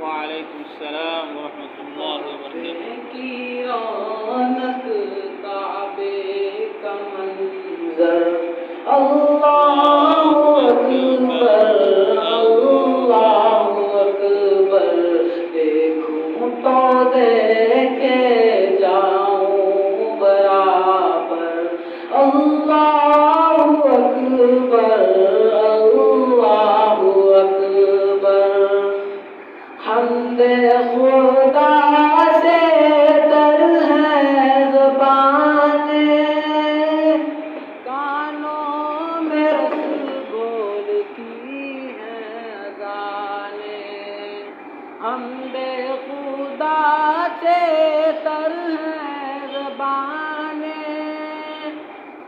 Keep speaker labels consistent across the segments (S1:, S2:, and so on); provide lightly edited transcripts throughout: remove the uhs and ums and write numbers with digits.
S1: وعلیکم السلام ورحمۃ اللہ وبرکاتہ.
S2: کی رونق کعبے کا منظر اللہ اکبر اللہ اکبر دیکھوں تو دیکھے جاؤں برابر اللہ اکبر اللہ اکبر حمد خدا سے تر ہے زبانیں کانوں میں رس بولتی ہیں اذانیں حمد خدا سے تر ہے زبانیں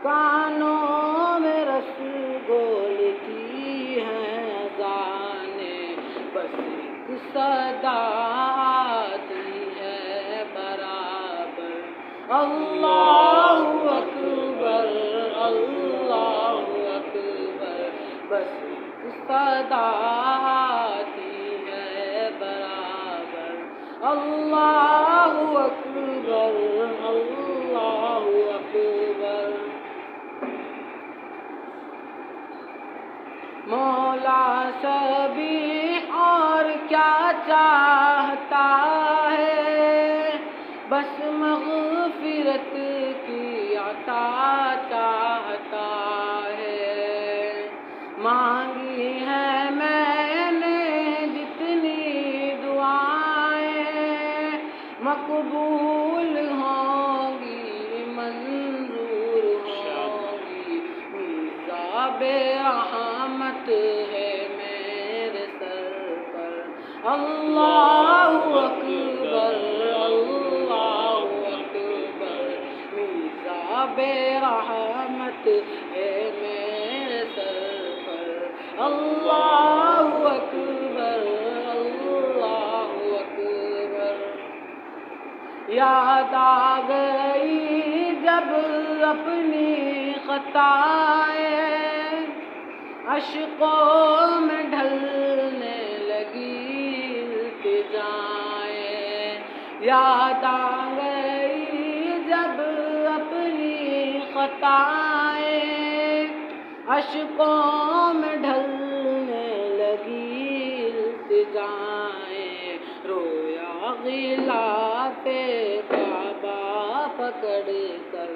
S2: کانوں میں رس بولتی ہیں اذانیں بس صدا آتی ہے برابر اللہ اکبر اللہ اکبر بس صدا آتی ہے برابر اللہ اکبر اللہ اکبر مولا سبھی اور کیا چاہتا ہے بس مغفرت کی عطا چاہتا ہے مانگی ہے میں نے جتنی دعائیں مقبول ہوں گی منظور ہوں گی میزاب رحمت ہے میرے سر پر اللہ اکبر اللہ اکبر میزاب رحمت ہے میرے سر پر اللہ اکبر اللہ اکبر یاد آ گئی جب اپنی خطائیں اشکوں میں ڈھلنے لگی التجائیں یاد آ گئی جب اپنی خطائیں اشکوں میں ڈھلنے لگی التجائیں رویا غلاف کعبہ پکڑ کر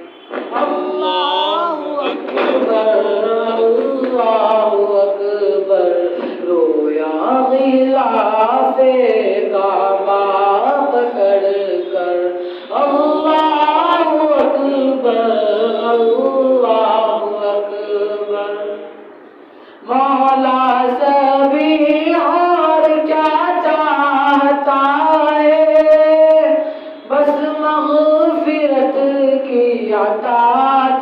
S2: اللہ اکبر اللہ اکبر رویا غلاف کعبہ پکڑ کر اللہ اکبر اللہ اکبر مولا سبھی اور کیا چاہتا ہے بس مغفرت کی عطا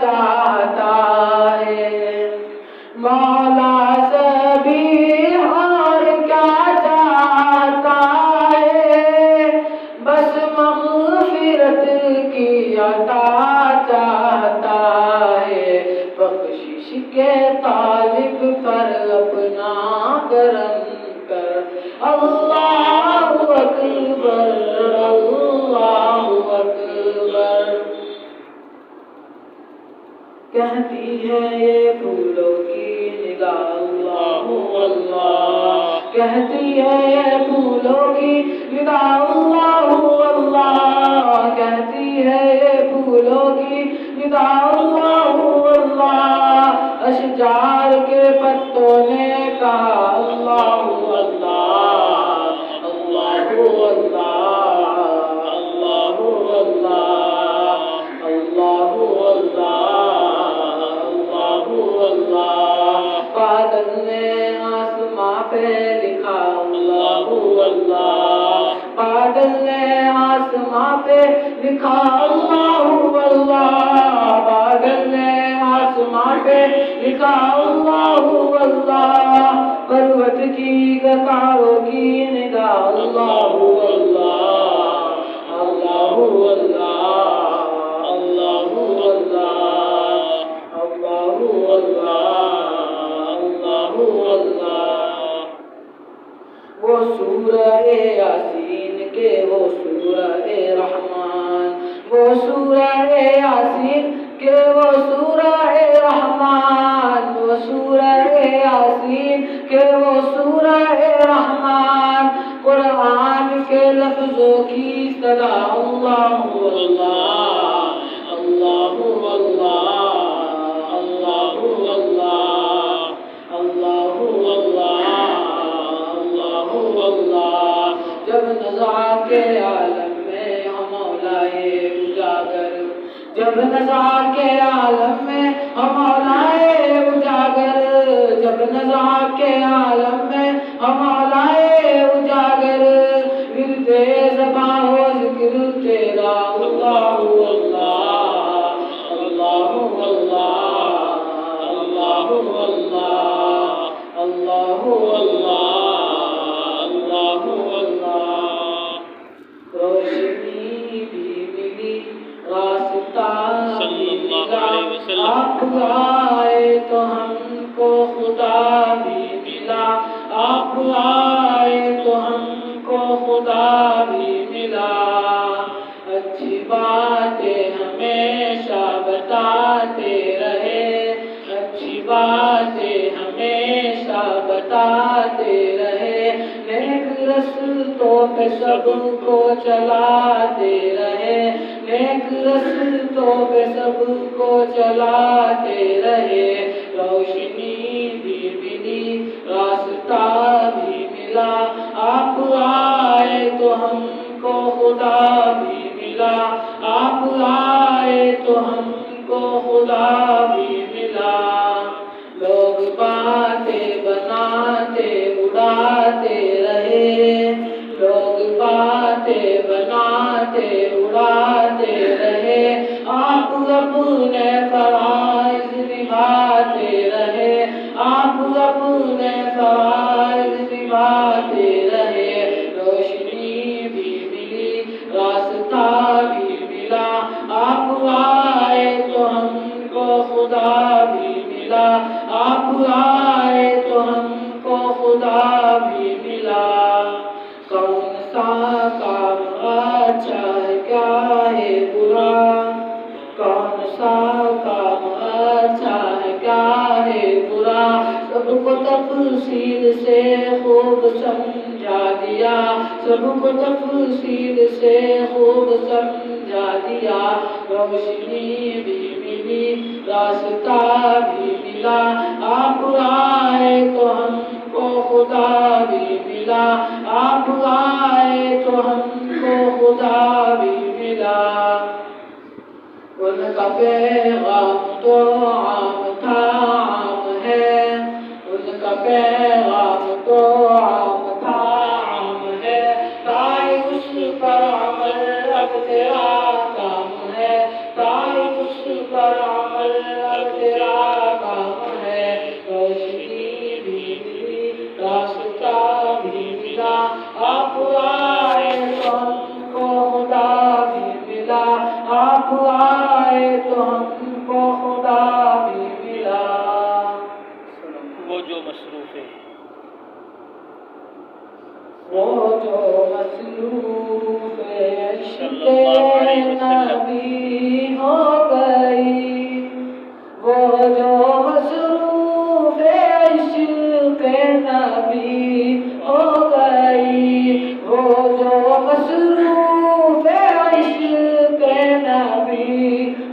S2: چاہتا ہے مولا سبھی اور کیا چاہتا ہے بس مغفرت کی عطا چاہتا ہے بخشش کے طالب پر اپنا کرم کر اللہ اکبر اللہ اکبر کہتی ہے یہ پھولوں کی نگاہ اللہ اللہ کہتی ہے یہ پھولوں کی نگاہ اللہ اللہ کہتی ہے یہ پھولوں کی نگاہ اللہ اللہ اشجار کے پتوں نے کہا اللہ اللہ اللہ اللہ اللہ اللہ اللہ بادل نے آسماں پہ لکھا اللہ اللہ بادل نے آسماں پہ لکھا اللہ اللہ بادل نے آسماں پہ لکھا اللہ اللہ پروت کی قطاروں کی نگاہ اللہ اللہ اللہ اللہ اللہ اللہ اللہ اللہ اللہ سورہ یاسین کہ وہ سورہ رحمان، وہ سورہ یاسین کہ وہ سورہ رحمان، قرآن کے لفظوں کی صدا اللہ اللہ اللہ اللہ اللہ اللہ اللہ اللہ اللہ۔ جب نزع کے عالم میں ہم مولائے اجاگر، جب نزع کے عالم میں ہم مولائے اجاگر، جب نزع کے عالم میں ہم مولائے اجاگر، ورد زباں و ذکر تیرا اللہ اللہ اللہ اللہ اللہ اللہ اللہ اللہ۔ روشنی بھی ملی، راستہ بھی ملا، آپ آئے تو ہم کو خدا بھی ملا، آپ آئے تو ہم کو خدا بھی ملا۔ اچھی باتیں ہمیشہ بتاتے رہے، اچھی باتیں ہمیشہ بتاتے رہے، نیک رستوں پہ سب کو چلاتے رہے، نیک رستوں پہ سب کو چلاتے رہے۔ روشنی بھی ملی، راستہ بھی ملا، آپ آئے تو ہم کو خدا بھی ملا، آپ آئے تو ہم کو خدا بھی ملا۔ لوگ باتیں بناتے اڑاتے رہے، لوگ باتیں بناتے اڑاتے رہے، آپ اپنے فرائض نبھاتے رہے، آپ اپنے فرائض نبھاتے رہے۔ روشنی بھی ملی، راستہ بھی ملا، آپ آئے تو ہم کو خدا بھی ملا، آپ آئے تو ہم کو خدا بھی ملا۔ کون سا کام اچھا ہے کیا ہے برا، کون سا کام اچھا ہے کیا ہے برا، سب کو تفصیل سے خوب سمجھا دیا، سب کو تفصیل سے خوب سمجھا دیا۔ روشنی بھی ملی، راستہ بھی ملا، آپ آئے تو ہم کو خدا بھی ملا، آپ آئے تو ہم کو خدا بھی ملا۔ ان کا پیغام تو عام تھا عام ہے، ان کا پیغام تو عام تھا عام ہے، تائی اس پر عمل اب تیرا کام ہے، تائی اس پر عمل اب تیرا کام ہے۔ روشنی بھی ملی، راستہ بھی ملا، آپ آئے تو ہم کو خدا بھی ملا، آپ آئے تو ہم کو خدا بھی ملا۔
S1: وہ جو مصروف ہے،
S2: وہ جو مصروف عشق
S1: صلی اللہ علیہ وسلم،
S2: نبی ہو گئی، وہ جو مصروف عشق نبی ہو گئی، وہ جو مصروف عشق نبی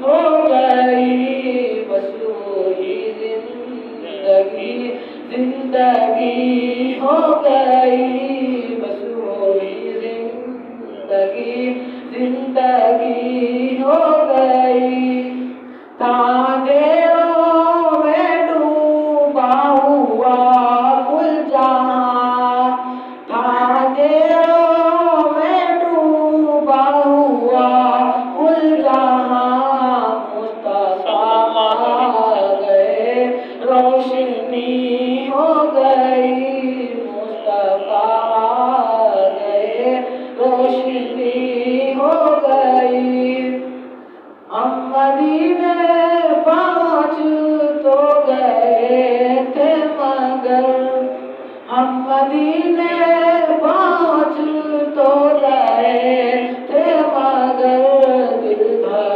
S2: ہو گئی، بس وہی زندگی زندگی ہو گئی، بس وہی زندگی زندگی ہو گئی۔ تاندیروں میں ڈوبا ہوا کل جہاں، تاندیروں میں ڈوبا ہوا کل جہاں، مصطفیٰ آ گئے روشنی ہو گئی، مصطفیٰ آ گئے روشنی ہو گئی۔ ہم مدینے پہنچ تو گئے تھے مگر، ہم مدینے پہنچ تو گئے تھے مگر، دل بھر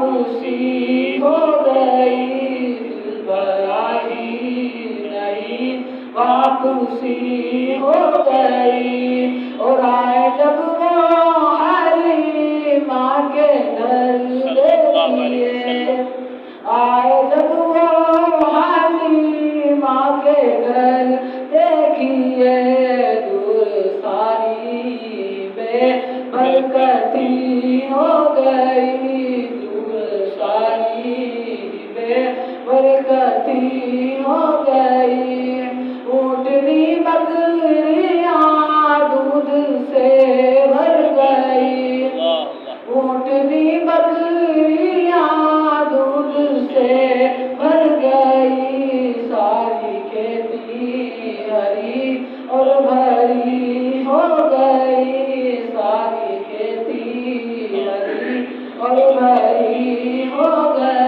S2: واپسی ہو گئی، دل بھرا ہی نہیں واپسی ہو گئی، اور آئے جب وہ حلیمہ کے گھر دیکھیے، آئے جب وہ حلیمہ کے گھر دیکھیے، دور ساری بے برکتی ہو گئی، دور ساری بے برکتی ہو گئی، اونٹنی بکریاں دودھ سے بھر گئی، اونٹنی بکریاں دودھ سے بھر گئی، ساری کھیتی ہری اور بھری ہو گئی، ساری کھیتی ہری اور بھری ہو گئی۔